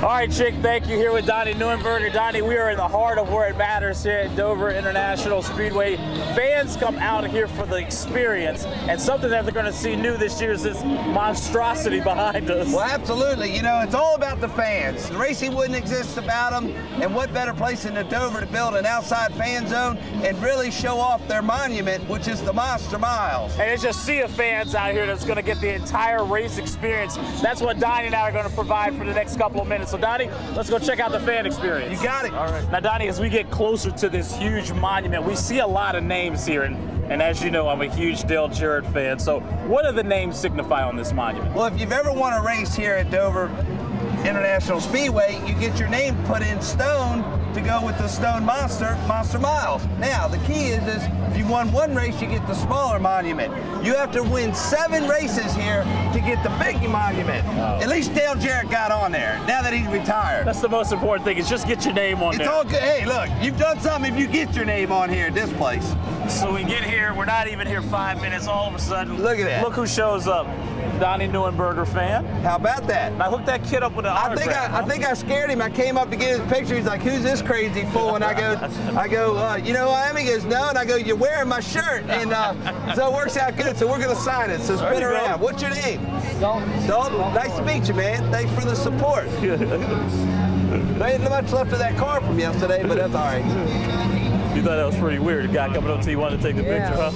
All right, Chick, thank you. Here with Donnie Neuenberger. Donnie, we are in the heart of where it matters here at Dover International Speedway. Fans come out here for the experience, and something that they're going to see new this year is this monstrosity behind us. Well, absolutely. You know, it's all about the fans. The racing wouldn't exist without them, and what better place than Dover to build an outside fan zone and really show off their monument, which is the Monster Miles. And it's just a sea of fans out here that's going to get the entire race experience. That's what Donnie and I are going to provide for the next couple of minutes. So, Donnie, let's go check out the fan experience. You got it. All right. Now, Donnie, as we get closer to this huge monument, we see a lot of names here. And as you know, I'm a huge Dale Jarrett fan. So what do the names signify on this monument? Well, if you've ever won a race here at Dover International Speedway, you get your name put in stone to go with the stone Monster Miles. Now, the key is if you won one race, you get the smaller monument. You have to win 7 races here to get the big monument. Oh. At least Dale Jarrett got on there, now that he's retired. That's the most important thing, is just get your name on there. It's all good. Hey, look, you've done something if you get your name on here at this place. So we get here, we're not even here 5 minutes, all of a sudden, look at that. Look who shows up. Donnie Neuenberger fan. How about that? Now hook that kid up with an autograph. I think I scared him. I came up to get his picture. He's like, "Who's this crazy fool?" And I go, "You know who I am?" He goes, "No." And I go, "You're wearing my shirt." And so it works out good. So we're gonna sign it. So spin around. What's your name? Dalton. Dalton. Nice to meet you, man. Thanks for the support. There ain't much left of that car from yesterday, but that's all right. You thought that was pretty weird. The guy coming up to you wanted to take the picture, huh?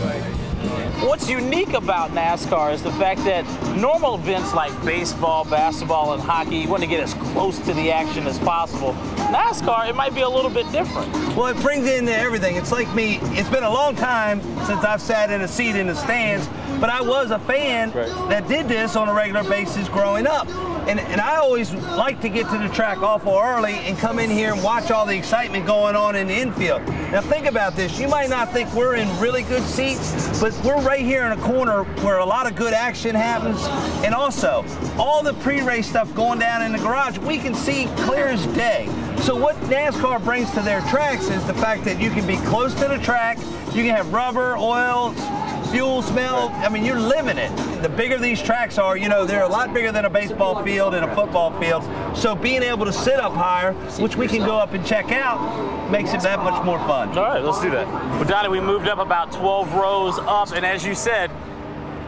What's unique about NASCAR is the fact that normal events like baseball, basketball, and hockey, you want to get as close to the action as possible. NASCAR, it might be a little bit different. Well, it brings in everything. It's like me. It's been a long time since I've sat in a seat in the stands, but I was a fan that did this on a regular basis growing up. And I always like to get to the track awful early and come in here and watch all the excitement going on in the infield. Now think about this. You might not think we're in really good seats, but we're right here in a corner where a lot of good action happens. And also, all the pre-race stuff going down in the garage, we can see clear as day. So what NASCAR brings to their tracks is the fact that you can be close to the track, you can have rubber, oil, fuel smell. I mean, you're living it. The bigger these tracks are, you know, they're a lot bigger than a baseball field and a football field. So being able to sit up higher, which we can go up and check out, makes it that much more fun. All right, let's do that. Well, Donnie, we moved up about 12 rows up, and as you said,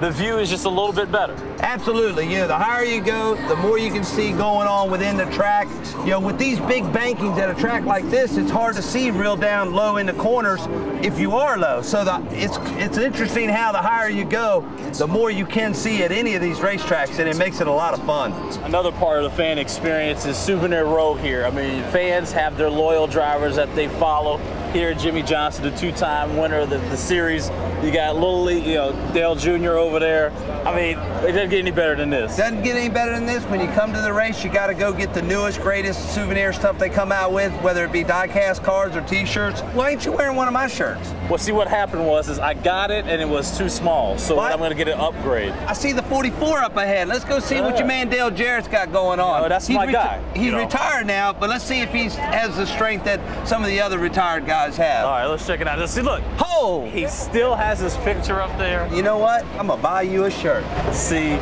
the view is just a little bit better. Absolutely. You know, the higher you go, the more you can see going on within the track. You know, with these big bankings at a track like this, it's hard to see real down low in the corners if you are low. So it's interesting how the higher you go, the more you can see at any of these racetracks, and it makes it a lot of fun. Another part of the fan experience is Souvenir Row here. I mean, fans have their loyal drivers that they follow. Here, Jimmy Johnson, the 2-time winner of the series. You got Little League, you know, Dale Jr. over there. I mean, it doesn't get any better than this. Doesn't get any better than this. When you come to the race, you got to go get the newest, greatest souvenir stuff they come out with, whether it be die-cast cards or T-shirts. Why ain't you wearing one of my shirts? Well, see, what happened was I got it and it was too small, so I'm going to get an upgrade. I see the 44 up ahead. Let's go see what your man Dale Jarrett's got going on. Oh, that's my guy. He's retired now, but let's see if he has the strength that some of the other retired guys have. All right, let's check it out. Let's see, look. Oh! He still has his picture up there. You know what? I'm going to buy you a shirt. See,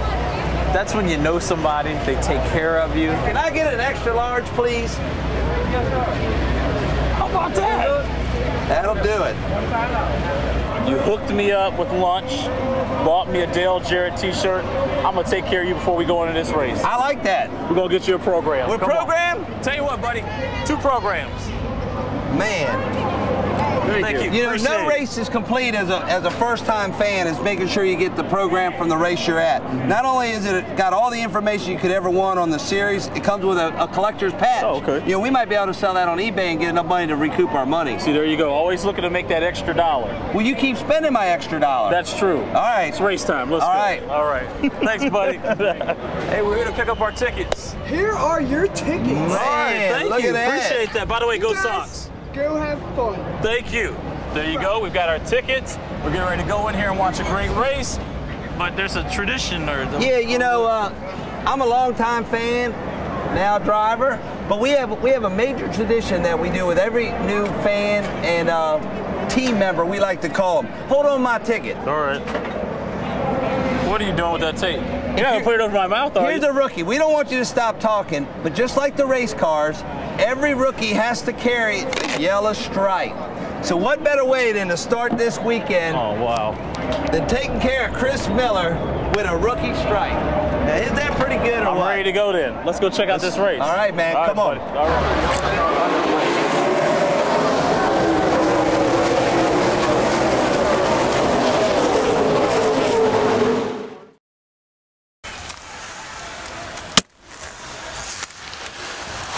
that's when you know somebody, they take care of you. Can I get an extra large, please? How about that? That'll do it. You hooked me up with lunch, bought me a Dale Jarrett t-shirt. I'm going to take care of you before we go into this race. I like that. We're going to get you a program. What program? Tell you what, buddy, 2 programs. Man. Thank you. You know, no race is complete as a first-time fan is making sure you get the program from the race you're at. Not only is it got all the information you could ever want on the series, it comes with a collector's patch. Oh, okay. You know, we might be able to sell that on eBay and get enough money to recoup our money. See, there you go. Always looking to make that extra dollar. Well, you keep spending my extra dollar. That's true. All right. It's race time. Let's go. All right. All right. Thanks, buddy. Hey, we're here to pick up our tickets. Here are your tickets. Man, all right, thank look you. At that. Appreciate that. By the way, go Sox. Go have fun. Thank you. There you go. We've got our tickets. We're getting ready to go in here and watch a great race. But there's a tradition or yeah, you know, I'm a longtime fan, now driver, but we have a major tradition that we do with every new fan and team member, we like to call them. Hold on my ticket. All right. What are you doing with that tape? You're not going to put it over my mouth, are you? Here's a rookie. We don't want you to stop talking, but just like the race cars, every rookie has to carry the yellow stripe. So what better way than to start this weekend than taking care of Chris Miller with a rookie stripe? Now, is that pretty good or I'm what? ready to go then. Let's go check out this race. All right, man. Come on. Buddy. All right.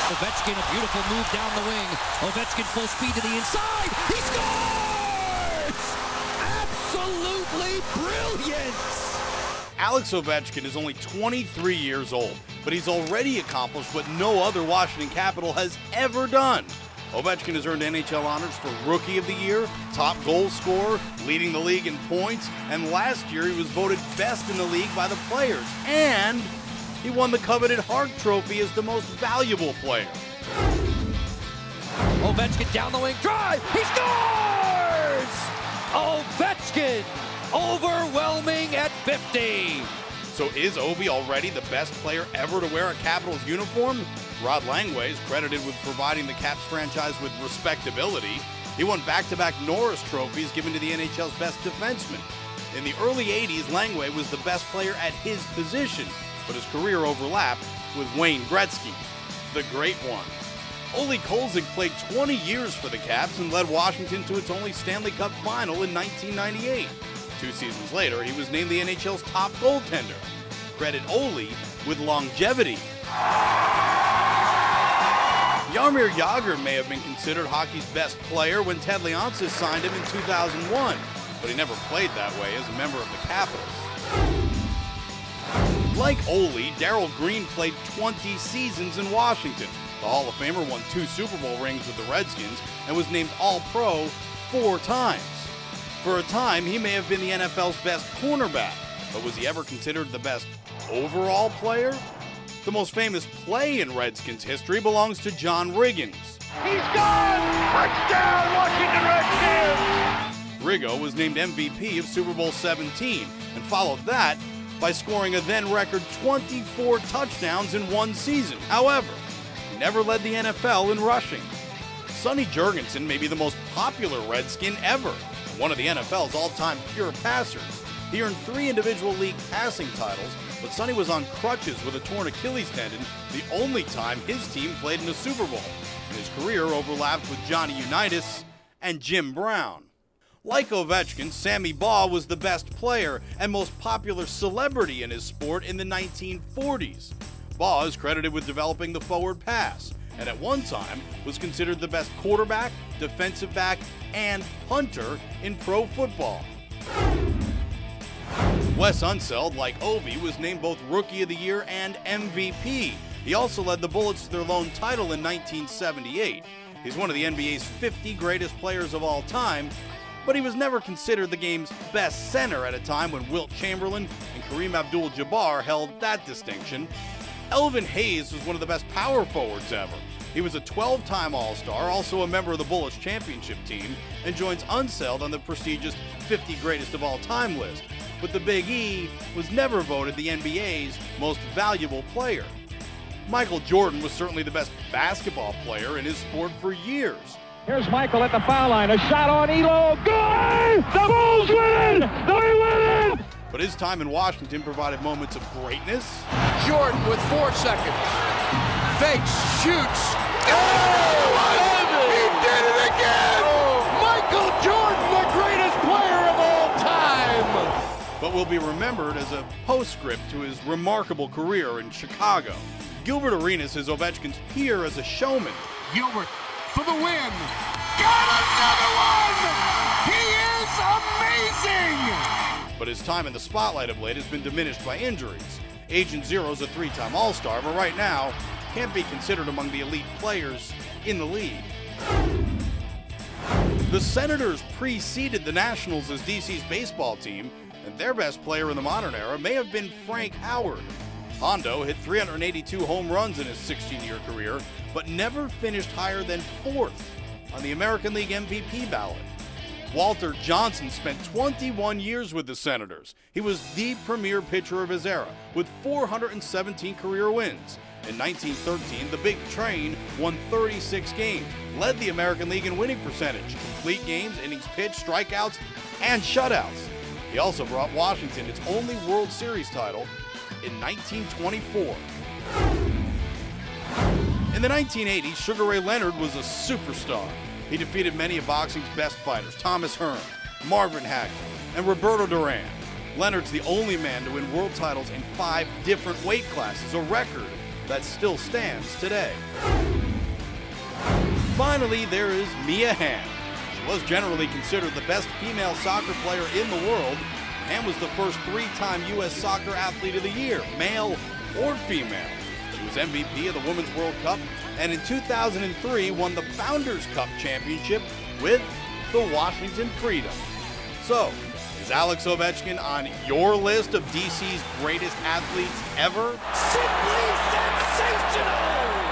Ovechkin, a beautiful move down the wing. Ovechkin full speed to the inside. He scores! Absolutely brilliant! Alex Ovechkin is only 23 years old, but he's already accomplished what no other Washington Capital has ever done. Ovechkin has earned NHL honors for Rookie of the Year, top goal scorer, leading the league in points, and last year he was voted best in the league by the players. And he won the coveted Hart Trophy as the most valuable player. Ovechkin down the wing, drive, he scores! Ovechkin, overwhelming at 50. So is Ovi already the best player ever to wear a Capitals uniform? Rod Langway is credited with providing the Caps franchise with respectability. He won back-to-back Norris trophies given to the NHL's best defenseman. In the early 80s, Langway was the best player at his position, but his career overlapped with Wayne Gretzky, the great one. Ole Kolzig played 20 years for the Caps and led Washington to its only Stanley Cup final in 1998. 2 seasons later, he was named the NHL's top goaltender. Credit Ole with longevity. Jaromir Jagr may have been considered hockey's best player when Ted Leonsis signed him in 2001, but he never played that way as a member of the Capitals. Like Ole, Darrell Green played 20 seasons in Washington. The Hall of Famer won 2 Super Bowl rings with the Redskins and was named All-Pro 4 times. For a time, he may have been the NFL's best cornerback, but was he ever considered the best overall player? The most famous play in Redskins history belongs to John Riggins. He's gone! Touchdown, Washington Redskins! Riggo was named MVP of Super Bowl 17 and followed that by scoring a then-record 24 touchdowns in one season. However, he never led the NFL in rushing. Sonny Jurgensen may be the most popular Redskin ever, one of the NFL's all-time pure passers. He earned 3 individual league passing titles, but Sonny was on crutches with a torn Achilles tendon the only time his team played in a Super Bowl, and his career overlapped with Johnny Unitas and Jim Brown. Like Ovechkin, Sammy Baugh was the best player and most popular celebrity in his sport in the 1940s. Baugh is credited with developing the forward pass, and at one time was considered the best quarterback, defensive back, and punter in pro football. Wes Unseld, like Ovi, was named both Rookie of the Year and MVP. He also led the Bullets to their lone title in 1978. He's one of the NBA's 50 greatest players of all time, but he was never considered the game's best center at a time when Wilt Chamberlain and Kareem Abdul-Jabbar held that distinction. Elvin Hayes was one of the best power forwards ever. He was a 12-time All-Star, also a member of the Bullets championship team, and joins Unseld on the prestigious 50 greatest of all time list. But the Big E was never voted the NBA's most valuable player. Michael Jordan was certainly the best basketball player in his sport for years. Here's Michael at the foul line. A shot on Elo. Good! The Bulls win! They win! But his time in Washington provided moments of greatness. Jordan with 4 seconds. Fakes, shoots. He did it again! Michael Jordan, the greatest player of all time! But will be remembered as a postscript to his remarkable career in Chicago. Gilbert Arenas is Ovechkin's peer as a showman. Gilbert for the win. Got another one! He is amazing! But his time in the spotlight of late has been diminished by injuries. Agent Zero's a 3-time All-Star, but right now can't be considered among the elite players in the league. The Senators preceded the Nationals as DC's baseball team, and their best player in the modern era may have been Frank Howard. Hondo hit 382 home runs in his 16-year career, but never finished higher than 4th on the American League MVP ballot. Walter Johnson spent 21 years with the Senators. He was the premier pitcher of his era, with 417 career wins. In 1913, the Big Train won 36 games, led the American League in winning percentage, complete games, innings pitched, strikeouts, and shutouts. He also brought Washington its only World Series title in 1924. In the 1980s, Sugar Ray Leonard was a superstar. He defeated many of boxing's best fighters, Thomas Hearn, Marvin Hagler, and Roberto Duran. Leonard's the only man to win world titles in 5 different weight classes, a record that still stands today. Finally, there is Mia Hamm. She was generally considered the best female soccer player in the world. Hamm was the first 3-time U.S. Soccer Athlete of the Year, male or female. She was MVP of the Women's World Cup, and in 2003 won the Founders Cup Championship with the Washington Freedom. So, is Alex Ovechkin on your list of DC's greatest athletes ever? Simply sensational!